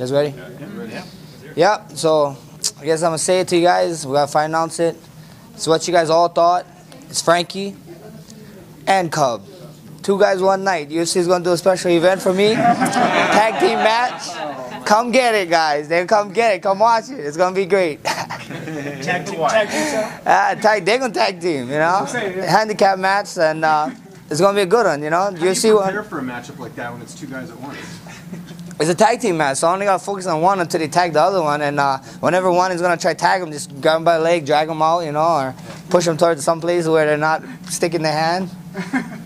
guys ready? Yeah. Yeah, so I guess I'm going to say it to you guys. We got to finance it. It's what you guys all thought. It's Frankie and Cub. 2 guys, 1 night. UFC is going to do a special event for me. Tag team match. Come get it, guys. Then come get it. Come watch it. It's going to be great. Tag team, sir? They're going to tag team, you know. Handicap match, and it's going to be a good one, you know. How do you prepare for a matchup like that when it's 2 guys at once? It's a tag team match, so I only got to focus on one until they tag the other one. And whenever one is going to try to tag them, just grab them by the leg, drag them out, you know, or push them towards some place where they're not sticking their hand.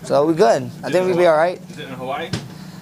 So we're good. I think we'll be all right. Is it in Hawaii?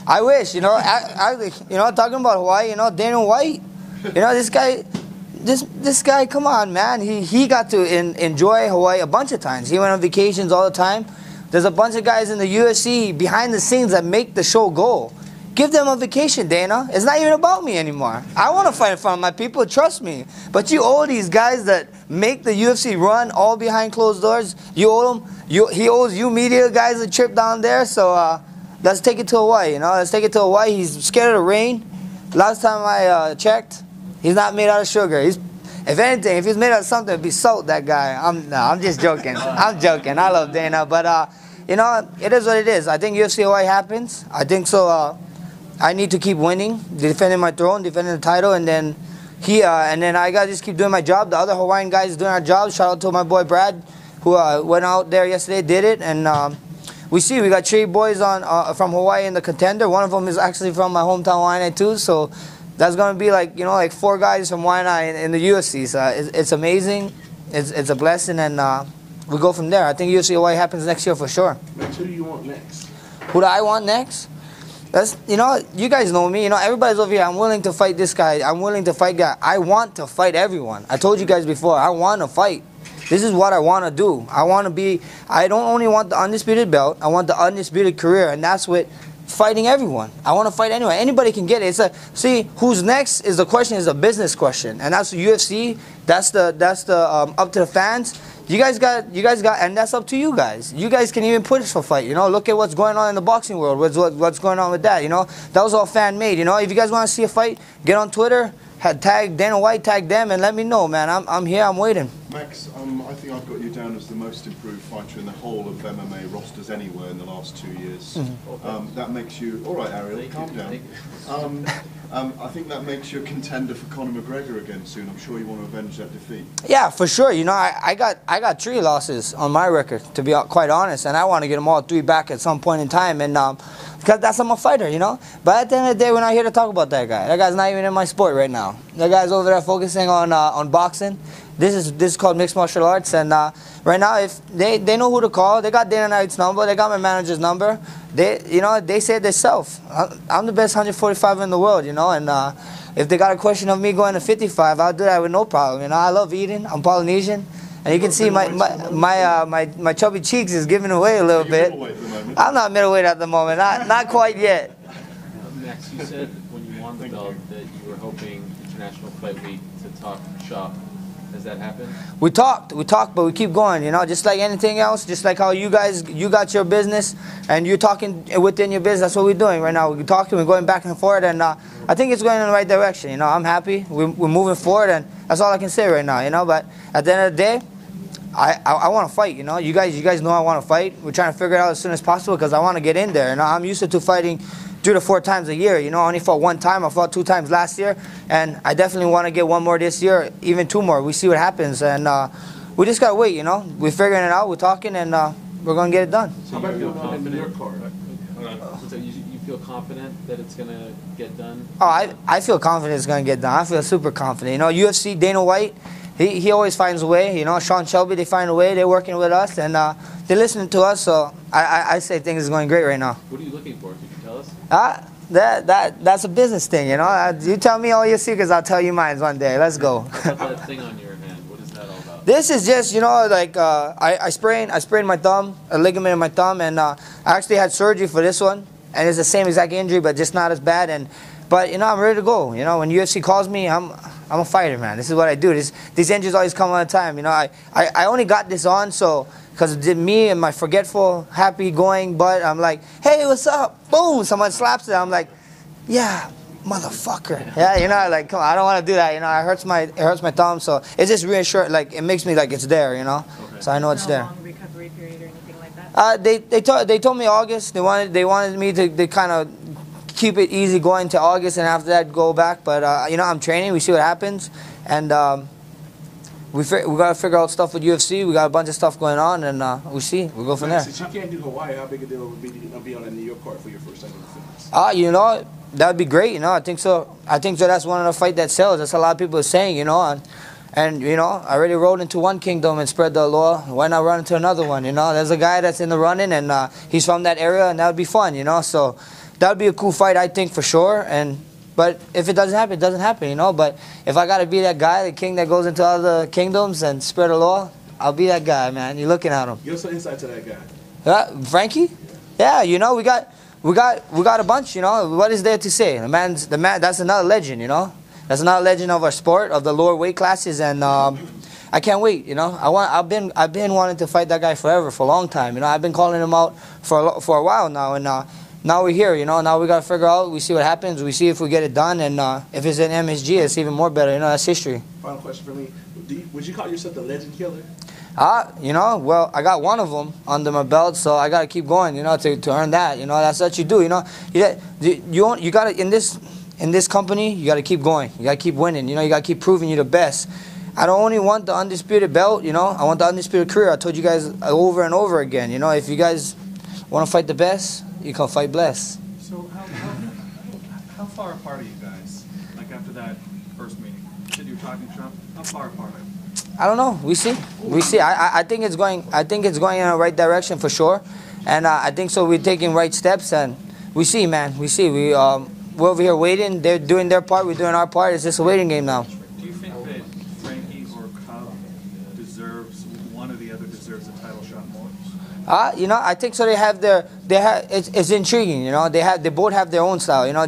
I wish, you know, talking about Hawaii, you know, Dana White, you know, this guy, come on, man. He got to enjoy Hawaii a bunch of times. He went on vacations all the time. There's a bunch of guys in the UFC behind the scenes that make the show go. Give them a vacation, Dana. It's not even about me anymore. I want to fight in front of my people, trust me. But you owe these guys that make the UFC run all behind closed doors. You owe them. He owes you media guys a trip down there. So let's take it to Hawaii. You know, let's take it to Hawaii. He's scared of the rain. Last time I checked, he's not made out of sugar. If anything, if he's made out of something, it'd be salt. That guy. I'm just joking. I'm joking. I love Dana, but you know, it is what it is. I think UFC Hawaii happens. I think so. I need to keep winning, defending my throne, defending the title, and then I gotta just keep doing my job. The other Hawaiian guys doing our job. Shout out to my boy Brad, who went out there yesterday, did it, and we got 3 boys from Hawaii in the contender. One of them is actually from my hometown Waianae too, so that's gonna be like, you know, like 4 guys from Waianae in the UFC. So it's amazing, it's a blessing, and we go from there. I think UFC Hawaii happens next year for sure. Max, who do you want next? Who do I want next? You know, you guys know me. You know, everybody's over here. I'm willing to fight this guy. I'm willing to fight guy. I want to fight everyone. I told you guys before. I want to fight. This is what I want to do. I don't only want the undisputed belt. I want the undisputed career, and that's with fighting everyone. I want to fight anyone. Anybody can get it. See, who's next is the question. Is a business question, and that's the UFC. That's the up to the fans. You guys got, and that's up to you guys. You guys can even push for fight. You know, look at what's going on in the boxing world. What's going on with that? You know, that was all fan made. You know, if you guys want to see a fight, get on Twitter, tag Dana White, tag them, and let me know, man. I'm here. I'm waiting. Max, I think I've got you down as the most improved fighter in the whole of MMA rosters anywhere in the last 2 years. That makes you all right, Ariel. Calm down. I think that makes you a contender for Conor McGregor again soon. I'm sure you want to avenge that defeat. Yeah, for sure. You know, I got 3 losses on my record, to be quite honest, and I want to get them all 3 back at some point in time, and because that's I'm a fighter, you know. But at the end of the day, we're not here to talk about that guy. That guy's not even in my sport right now. That guy's over there focusing on boxing. This is called mixed martial arts, and right now, if they know who to call, they got Dana White's number, they got my manager's number. They say it themselves. I'm the best 145 in the world, you know, and if they got a question of me going to 55, I'll do that with no problem. You know, I love eating. I'm Polynesian, and you can see my chubby cheeks is giving away a little bit. I'm not middleweight at the moment, not quite yet. Max, you said when you won the belt that you were hoping International Fight Week to talk shop. Has that happened? We talked, but we keep going, you know, just like anything else, just like how you got your business, and you're talking within your business. That's what we're doing right now. We're talking, we're going back and forth, and I think it's going in the right direction, you know. I'm happy. We're moving forward, and that's all I can say right now, you know. But at the end of the day, I want to fight, you know. You guys know I want to fight. We're trying to figure it out as soon as possible because I want to get in there, you know. I'm used to fighting 3 to 4 times a year. You know, I only fought 1 time. I fought 2 times last year, and I definitely want to get 1 more this year, even 2 more. We see what happens, and we just gotta wait. You know, we're figuring it out. We're talking, and we're gonna get it done. So you feel confident? So you feel confident that it's gonna get done? Oh, I feel confident it's gonna get done. I feel super confident. You know, UFC, Dana White, he always finds a way. You know, Sean Shelby, they find a way. They're working with us, and they're listening to us. So I say things are going great right now. What are you looking for? Could you tell us? That's a business thing, you know. You tell me all your secrets, I'll tell you mine one day. Let's go. What about that thing on your hand? What is that all about? This is just, you know, like I sprained my thumb, a ligament in my thumb, and I actually had surgery for this one, and it's the same exact injury, but just not as bad. But you know, I'm ready to go. You know, when UFC calls me, I'm a fighter, man. This is what I do. These injuries always come all the time. You know, I only got this on so. Because me and my forgetful, happy-going butt, I'm like, hey, what's up? Boom, someone slaps it. I'm like, yeah, motherfucker. Yeah, you know, like, come on, I don't want to do that. You know, it hurts my thumb, so it's just reassuring. Like, it makes me like it's there, you know. Okay. So I know it's there. Long recovery period or anything like that? They told me August. They wanted me to kind of keep it easy going to August, and after that go back. But you know, I'm training. We see what happens, and we got to figure out stuff with UFC. We got a bunch of stuff going on, and we see. We go from there. Since you can't do Hawaii, how big a deal would be on a New York card for your first time in the fitness? You know, that would be great. You know, I think so. That's one of the fight that sells. That's a lot of people are saying. You know, and you know, I already rode into one kingdom and spread the law. Why not run into another one? You know, there's a guy that's in the running, and he's from that area, and that would be fun. You know, so that would be a cool fight, I think, for sure. But if it doesn't happen, it doesn't happen, you know. But if I got to be that guy, the king that goes into other kingdoms and spread the law, I'll be that guy, man. You're looking at him. Give us some insight to that guy. Frankie? Yeah, you know, we got a bunch, you know. What is there to say? The man, that's another legend, you know. That's another legend of our sport, of the lower weight classes, and I can't wait, you know. I've been wanting to fight that guy forever, for a long time, you know. I've been calling him out for a while now, and now we're here, you know. Now we got to figure out. We see what happens. We see if we get it done. And if it's an MSG, it's even more better. You know, that's history. Final question for me. Would you call yourself the legend killer? You know, well, I got one of them under my belt, so I got to keep going, you know, to earn that. You know, that's what you do, you know. You got to, in this company, you got to keep going. You got to keep winning. You know, you got to keep proving you're the best. I don't only want the undisputed belt, you know. I want the undisputed career. I told you guys over and over again, you know. If you guys want to fight the best, you can fight bless. So how far apart are you guys? Like after that first meeting, you said you were talking to Trump. How far apart are you? I don't know. We see. I think it's going. I think it's going in the right direction for sure, and I think so. We're taking right steps, and we see, man. We see. We're over here waiting. They're doing their part. We're doing our part. It's just a waiting game now. Do you think that Frankie or Cub deserves one or the other deserves a title shot more? You know, I think so. It's intriguing. You know, they both have their own style. You know,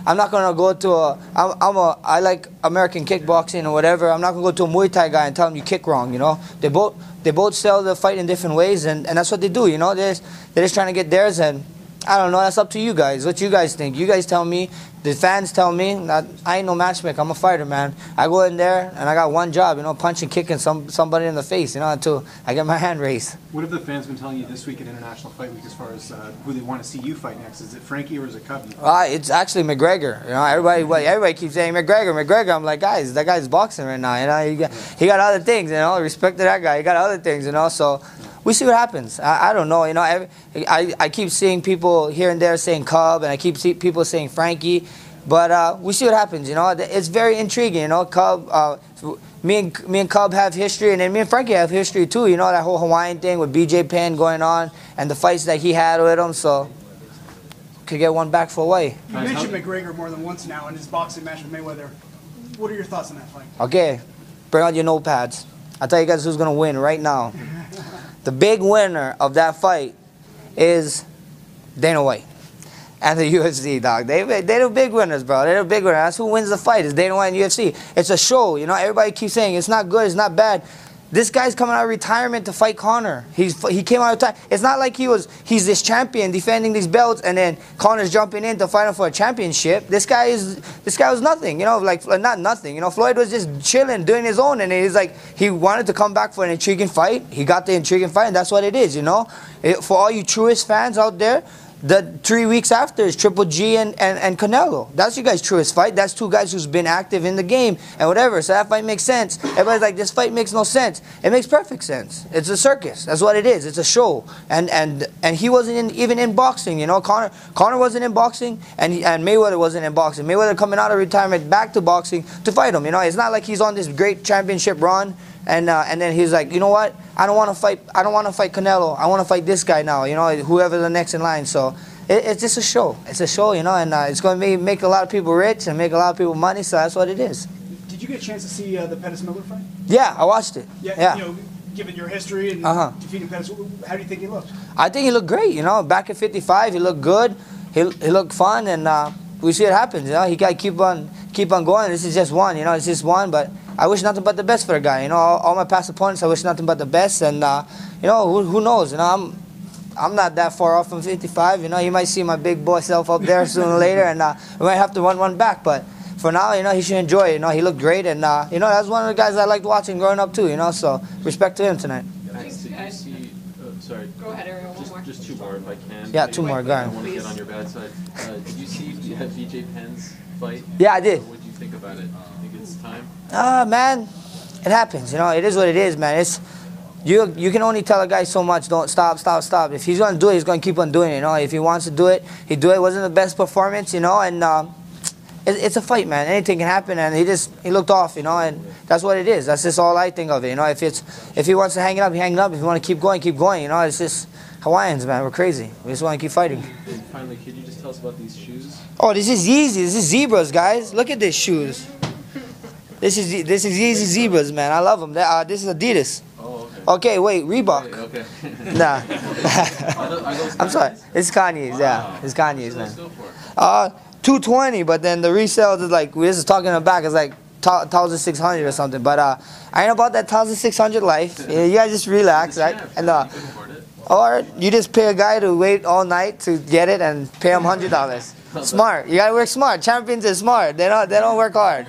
I'm not gonna go to I like American kickboxing or whatever. I'm not gonna go to a Muay Thai guy and tell him you kick wrong. You know, they both sell the fight in different ways, and that's what they do. You know, they're just trying to get theirs, and I don't know. That's up to you guys. What you guys think? You guys tell me. The fans tell me that I ain't no matchmaker. I'm a fighter, man. I go in there and I got one job, you know, punching, kicking somebody in the face, you know, until I get my hand raised. What have the fans been telling you this week at International Fight Week as far as who they want to see you fight next? Is it Frankie or is it Cub? It's actually McGregor. You know, everybody keeps saying McGregor. I'm like, guys, that guy's boxing right now. You know, he got other things. You know, respect to that guy. He got other things. You know, so. We see what happens. I don't know. You know, I keep seeing people here and there saying Cub, and I keep seeing people saying Frankie, but we see what happens. You know, it's very intriguing. You know, Cub. Me and Cub have history, and then me and Frankie have history too. You know, that whole Hawaiian thing with BJ Penn going on, and the fights that he had with him. So could get one back for Hawaii. You mentioned McGregor more than once now in his boxing match with Mayweather. What are your thoughts on that fight? Okay, bring out your notepads. I'll tell you guys who's gonna win right now. The big winner of that fight is Dana White and the UFC, dog. They're the big winners, bro. They're the big winners. That's who wins the fight. It's Dana White and UFC. It's a show. You know, everybody keeps saying it's not good, it's not bad. This guy's coming out of retirement to fight Conor. He came out of retirement. It's not like he's this champion defending these belts and then Conor's jumping in to fight him for a championship. This guy was nothing, you know, like not nothing. You know, Floyd was just chilling, doing his own, and he's like he wanted to come back for an intriguing fight. He got the intriguing fight, and that's what it is, you know. For all you truest fans out there, the 3 weeks after is Triple G and Canelo. That's you guys' truest fight. That's two guys who's been active in the game and whatever. So that fight makes sense. Everybody's like, this fight makes no sense. It makes perfect sense. It's a circus. That's what it is. It's a show. And he wasn't even in boxing. You know, Conor wasn't in boxing, and Mayweather wasn't in boxing. Mayweather coming out of retirement back to boxing to fight him. You know, it's not like he's on this great championship run. And then he's like, you know what? I don't want to fight Canelo. I want to fight this guy now. You know, whoever the next in line. So it's just a show. It's a show, you know, and it's going to make a lot of people rich and make a lot of people money. So that's what it is. Did you get a chance to see the Pettis Miller fight? Yeah, I watched it. Yeah. You know, given your history and defeating Pettis, how do you think he looked? I think he looked great. You know, back at 55, he looked good. He looked fun, and we see what happens. You know, he got to keep on going. This is just one. You know, it's just one, but. I wish nothing but the best for the guy. You know, all my past opponents, I wish nothing but the best. And, you know, who knows? You know, I'm not that far off from 55. You know, you might see my big boy self up there sooner or later, and we might have to run one back. But for now, you know, he should enjoy it. You know, he looked great, and you know, that's one of the guys I liked watching growing up too. You know, so respect to him tonight. Did you see? Sorry. Go ahead, Ariel. One more. Just two more, if I can. Yeah, two more. Go I ahead. want to get on your bad side. Did you see VJ Penn's fight? Yeah, I did. What did you think about it? Think it's time? Man, it happens. You know, it is what it is, man. It's you can only tell a guy so much. Don't stop. If he's gonna do it, he's gonna keep on doing it. You know, if he wants to do it, he do it. It wasn't the best performance, you know, and it's a fight, man. Anything can happen, and he looked off, you know, and that's what it is. That's just all I think of it, you know. If he wants to hang it up, he hang it up. If you want to keep going, you know. It's just Hawaiians, man. We're crazy. We just want to keep fighting. And finally, could you just tell us about these shoes? Oh, this is Yeezy. This is zebras, guys. Look at these shoes. This is Yeezy zebras, man. I love them. This is Adidas. Oh, okay. Okay, wait, Reebok. Okay. Nah. Are those I'm sorry. Kanye's? It's Kanye's, yeah. It's Kanye's, What's man. those go for? $220, but then the resale is like, we just talking in the back, it's like 1,600 or something. But I ain't about that 1,600 life. You guys just relax, right? And You can afford it. or you just pay a guy to wait all night to get it and pay him $100. Smart. You gotta work smart. Champions are smart. They don't work hard.